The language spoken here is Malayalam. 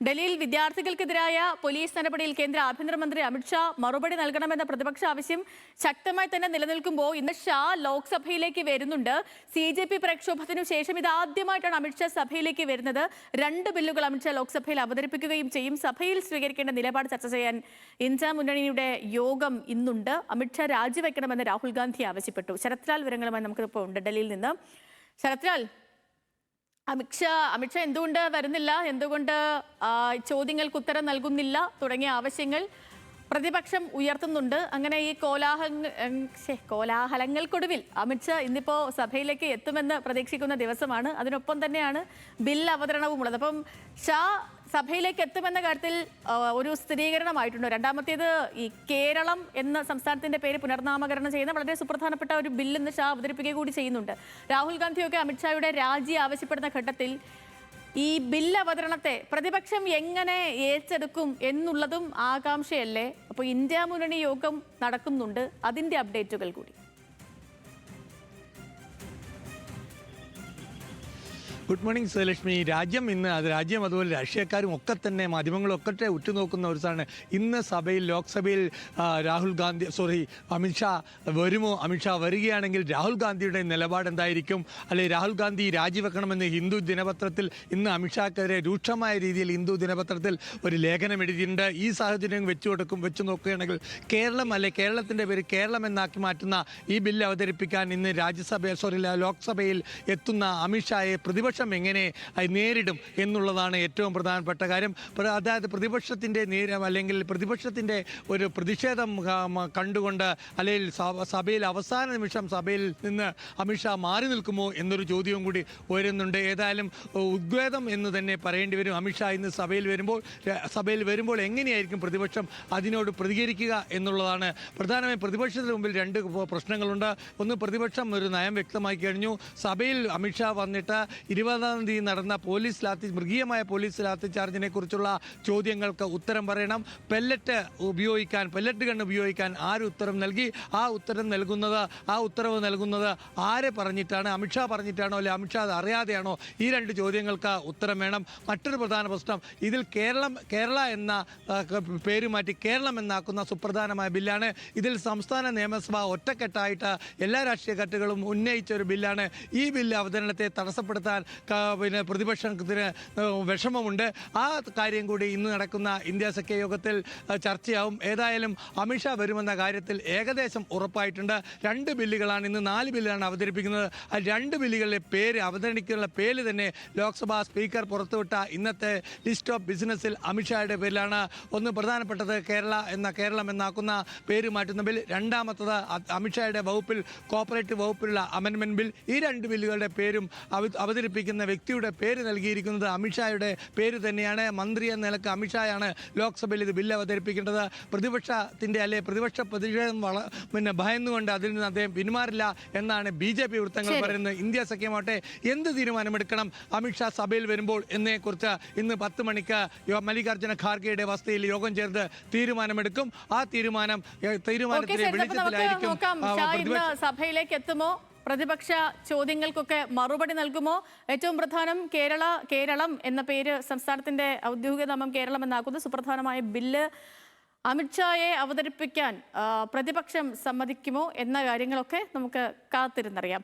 ഡൽഹിയിൽ വിദ്യാർത്ഥികൾക്കെതിരായ പോലീസ് നടപടിയിൽ കേന്ദ്ര ആഭ്യന്തരമന്ത്രി അമിത്ഷാ മറുപടി നൽകണമെന്ന പ്രതിപക്ഷ ആവശ്യം ശക്തമായി തന്നെ നിലനിൽക്കുമ്പോൾ ഇന്ന് ഷാ ലോക്സഭയിലേക്ക് വരുന്നുണ്ട്. CJP പ്രക്ഷോഭത്തിനു ശേഷം ഇതാദ്യമായിട്ടാണ് അമിത്ഷാ സഭയിലേക്ക് വരുന്നത്. 2 ബില്ലുകൾ അമിത്ഷാ ലോക്സഭയിൽ അവതരിപ്പിക്കുകയും ചെയ്യും. സഭയിൽ സ്വീകരിക്കേണ്ട നിലപാട് ചർച്ച ചെയ്യാൻ ഇന്ത്യ മുന്നണിയുടെ യോഗം ഇന്നുണ്ട്. അമിത്ഷാ രാജിവെക്കണമെന്ന് രാഹുൽ ഗാന്ധി ആവശ്യപ്പെട്ടു. ശരത്ലാൽ വിവരങ്ങളുമായി നമുക്കിപ്പോൾ ഉണ്ട് ഡൽഹിയിൽ നിന്ന്. ശരത്ലാൽ, അമിത്ഷാ എന്തുകൊണ്ട് വരുന്നില്ല, എന്തുകൊണ്ട് ചോദ്യങ്ങൾക്ക് ഉത്തരം നൽകുന്നില്ല തുടങ്ങിയ ആവശ്യങ്ങൾ പ്രതിപക്ഷം ഉയർത്തുന്നുണ്ട്. അങ്ങനെ ഈ കോലാഹലങ്ങൾക്കൊടുവിൽ അമിത്ഷാ ഇന്നിപ്പോ സഭയിലേക്ക് എത്തുമെന്ന് പ്രതീക്ഷിക്കുന്ന ദിവസമാണ്. അതിനൊപ്പം തന്നെയാണ് ബിൽ അവതരണവും ഉള്ളത്. അപ്പം ഷാ സഭയിലേക്ക് എത്തുമെന്ന കാര്യത്തിൽ ഒരു സ്ഥിരീകരണമായിട്ടുണ്ട്. രണ്ടാമത്തേത്, ഈ കേരളം എന്ന സംസ്ഥാനത്തിന്റെ പേര് പുനർനാമകരണം ചെയ്യുന്ന വളരെ സുപ്രധാനപ്പെട്ട ഒരു ബില്ല് ഇന്ന് ഷാ അവതരിപ്പിക്കുക കൂടി ചെയ്യുന്നുണ്ട്. രാഹുൽ ഗാന്ധിയൊക്കെ അമിത്ഷായുടെ രാജി ആവശ്യപ്പെടുന്ന ഘട്ടത്തിൽ ഈ ബില്ല് അവതരണത്തെ പ്രതിപക്ഷം എങ്ങനെ ഏറ്റെടുക്കും എന്നുള്ളതും ആകാംക്ഷയല്ലേ? അപ്പോൾ ഇന്ത്യ മുന്നണി യോഗം നടക്കുന്നുണ്ട്, അതിന്റെ അപ്ഡേറ്റുകൾ കൂടി. Good morning Sreelakshmi. രാജ്യം അതുപോലെ രാഷ്ട്രീയക്കാരും ഒക്കെ തന്നെ മാധ്യമങ്ങളും ഒക്കെ ഉറ്റുനോക്കുന്ന ഒരു സാധനം ഇന്ന് ലോക്സഭയിൽ അമിത്ഷാ വരുമോ? അമിത്ഷാ വരികയാണെങ്കിൽ രാഹുൽ ഗാന്ധിയുടെ നിലപാട് എന്തായിരിക്കും? അല്ലെങ്കിൽ രാഹുൽ ഗാന്ധി രാജിവെക്കണമെന്ന് ഹിന്ദു ദിനപത്രത്തിൽ ഇന്ന് അമിത്ഷാക്കെതിരെ രൂക്ഷമായ രീതിയിൽ ഹിന്ദു ദിനപത്രത്തിൽ ഒരു ലേഖനം എഴുതിയിട്ടുണ്ട്. ഈ സാഹചര്യം വെച്ച് നോക്കുകയാണെങ്കിൽ കേരളത്തിൻ്റെ പേര് കേരളം എന്നാക്കി മാറ്റുന്ന ഈ ബില്ല് അവതരിപ്പിക്കാൻ ഇന്ന് ലോക്സഭയിൽ എത്തുന്ന അമിത്ഷായെ പ്രതിപക്ഷം എങ്ങനെ നേരിടും എന്നുള്ളതാണ് ഏറ്റവും പ്രധാനപ്പെട്ട കാര്യം. അതായത് പ്രതിപക്ഷത്തിൻ്റെ ഒരു പ്രതിഷേധം കണ്ടുകൊണ്ട് അല്ലെങ്കിൽ സഭയിൽ അവസാന നിമിഷം സഭയിൽ നിന്ന് അമിത്ഷാ മാറി നിൽക്കുമോ എന്നൊരു ചോദ്യവും കൂടി ഉയരുന്നുണ്ട്. ഏതായാലും ഉദ്വേദം എന്ന് തന്നെ പറയേണ്ടി വരും. അമിത്ഷാ ഇന്ന് സഭയിൽ വരുമ്പോൾ എങ്ങനെയായിരിക്കും പ്രതിപക്ഷം അതിനോട് പ്രതികരിക്കുക എന്നുള്ളതാണ് പ്രധാനമായും. പ്രതിപക്ഷത്തിന് മുമ്പിൽ 2 പ്രശ്നങ്ങളുണ്ട്. ഒന്ന്, പ്രതിപക്ഷം ഒരു നയം വ്യക്തമാക്കി കഴിഞ്ഞു. സഭയിൽ അമിത്ഷാ വന്നിട്ട് 20-ാം തീയതി നടന്ന മൃഗീയമായ പോലീസ് ലാത്തിചാർജിനെ കുറിച്ചുള്ള ചോദ്യങ്ങൾക്ക് ഉത്തരം പറയണം. പെല്ലറ്റ് ഗൺ ഉപയോഗിക്കാൻ ആര് ഉത്തരം നൽകി? ആ ഉത്തരവ് നൽകുന്നത് ആരെ പറഞ്ഞിട്ടാണ്? അമിത്ഷാ പറഞ്ഞിട്ടാണോ അല്ലെ അമിത്ഷാ അറിയാതെയാണോ? ഈ 2 ചോദ്യങ്ങൾക്ക് ഉത്തരം വേണം. മറ്റൊരു പ്രധാന പ്രശ്നം, ഇതിൽ കേരള എന്ന പേര് മാറ്റി കേരളം എന്നാക്കുന്ന സുപ്രധാനമായ ബില്ലാണ്. ഇതിൽ സംസ്ഥാന നിയമസഭ ഒറ്റക്കെട്ടായിട്ട് എല്ലാ രാഷ്ട്രീയ കക്ഷികളും ഉന്നയിച്ച ഒരു ബില്ലാണ്. ഈ ബില്ല് അവതരണത്തെ തടസ്സപ്പെടുത്താൻ പ്രതിപക്ഷത്തിന് വിഷമമുണ്ട്. ആ കാര്യം കൂടി ഇന്ന് നടക്കുന്ന ഇന്ത്യ സഖ്യ യോഗത്തിൽ ചർച്ചയാവും. ഏതായാലും അമിത്ഷാ വരുമെന്ന കാര്യത്തിൽ ഏകദേശം ഉറപ്പായിട്ടുണ്ട്. 2 ബില്ലുകളാണ്, ഇന്ന് 4 ബില്ലാണ് അവതരിപ്പിക്കുന്നത്. ആ 2 ബില്ലുകളിലെ അവതരിപ്പിക്കുന്ന പേര് തന്നെ ലോക്സഭാ സ്പീക്കർ പുറത്തുവിട്ട ഇന്നത്തെ ലിസ്റ്റ് ഓഫ് ബിസിനസ്സിൽ അമിത്ഷായുടെ പേരിലാണ്. ഒന്ന്, പ്രധാനപ്പെട്ടത് കേരളം എന്നാക്കുന്ന പേര് മാറ്റുന്ന ബിൽ. രണ്ടാമത്തത് അമിത്ഷായുടെ കോപ്പറേറ്റീവ് വകുപ്പിലുള്ള അമെൻമെന്റ് ബിൽ. ഈ 2 ബില്ലുകളുടെ പേരും അവതരിപ്പിക്കുന്ന വ്യക്തിയുടെ പേര് നൽകിയിരിക്കുന്നത് അമിത്ഷായുടെ പേര് തന്നെയാണ്. മന്ത്രി എന്ന നിലക്ക് അമിത്ഷായാണ് ലോക്സഭയിൽ ഇത് ബില്ല് അവതരിപ്പിക്കേണ്ടത്. പ്രതിപക്ഷ പ്രതിഷേധം ഭയന്നുകൊണ്ട് അതിൽ നിന്ന് അദ്ദേഹം പിന്മാറില്ല എന്നാണ് BJP വൃത്തങ്ങൾ പറയുന്നത്. ഇന്ത്യ സഖ്യമാവട്ടെ എന്ത് തീരുമാനമെടുക്കണം അമിത്ഷാ സഭയിൽ വരുമ്പോൾ എന്നതിനെക്കുറിച്ച് ഇന്ന് 10 മണിക്ക് മല്ലികാർജ്ജുന ഖാർഗെയുടെ വസതിയിൽ യോഗം ചേർന്ന് തീരുമാനമെടുക്കും. ആ തീരുമാനത്തിന്റെ വെളിച്ചത്തിലായിരിക്കും സഭയിലേക്ക് എത്തുമോ, പ്രതിപക്ഷ ചോദ്യങ്ങൾക്കൊക്കെ മറുപടി നൽകുമോ? ഏറ്റവും പ്രധാനം, കേരളം എന്ന പേര്, സംസ്ഥാനത്തിന്റെ ഔദ്യോഗിക നാമം കേരളം എന്നാക്കുന്ന സുപ്രധാനമായ ബില്ല് അമിത്ഷായെ അവതരിപ്പിക്കാൻ പ്രതിപക്ഷം സമ്മതിക്കുമോ എന്ന കാര്യങ്ങളൊക്കെ നമുക്ക് കാത്തിരുന്നറിയാം.